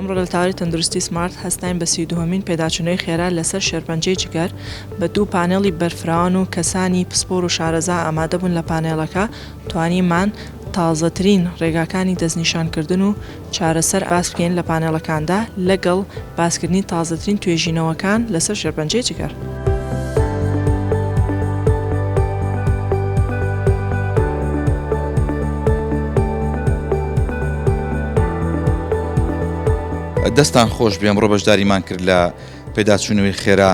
ئەمڕۆ لە تاواری تەندروستی سمارت هەستین بە 32مین پێداچوونەوەی خێرا لەسەر شێرپەنجەی جگەر بە دوو پانێڵی بەرفراوان و کەسانی پسپۆر و شارەزا ئامادە بوون لە پانێڵەکە توانیمان تازەترین ڕێگاکانی دەستنیشانکردن و چارەسەر باس بکەین لە پانێڵەکاندا لەگەڵ باسکردنی تازەترین توێژینەوەکان لەسەر شێرپەنجەی جگەر. دەستان خۆش بێ ئەمڕۆ بەشداریمان کرد لە پێداچوونەوەی خێرا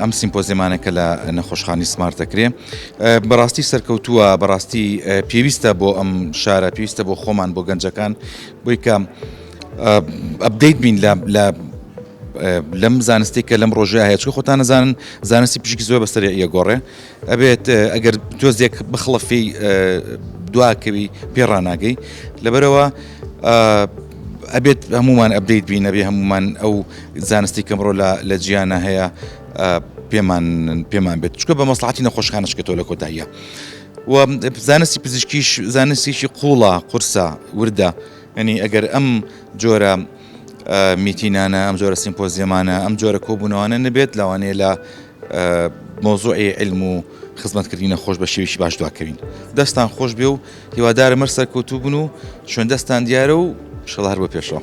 ئەم سیمپۆزیەمانەکە لە نەخۆشخانەی سمارت دەکرێ. بەڕاستی سەرکەوتووە، بەڕاستی پێویستە بۆ ئەم شارە، پێویستە بۆ خۆمان، بۆ گەنجەکان، بۆی کە ئەپدەیت بین لەم زانستی کە لەم ڕۆژەیە هەیە. چکە خۆتان نەزانن زانستی پزیشکی زۆر بەسەری ئەگۆڕێ، ئەبێت ئەگەر تۆزێک بخڵەفی دواکەوی پێڕاناگەی، لەبەرەوە ئەبێت هەمومان ئەپدەیت بین، ئەبێ هەمومان ئەو زانستی کەمڕۆ لە جیانە هەیە پێمان بێت، چکە بە مەسلحەتی نەخۆشخانەشکێتەوە لە کۆتاییە. و زانستی پزیشکیش زانستیشی قوڵە، قورسە، وردە. یعنی ئەگەر ئەم جۆرە میتینانە، ئەم جۆرە سیمپۆزیەمانە، ئەم جۆرە کۆبوونەوانە نەبێت، لەوانەیە لە مۆزوعی علم و خزمەتکردنی نەخۆش بە شێویشی باش دواکەوین. دەستان خۆش بێ و هیوادارم هەر سەرکەوتوو بن و شوێن دەستان دیارە و شەڵ هەر بۆ پێشەوە.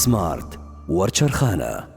سمارت وەرچەرخانە.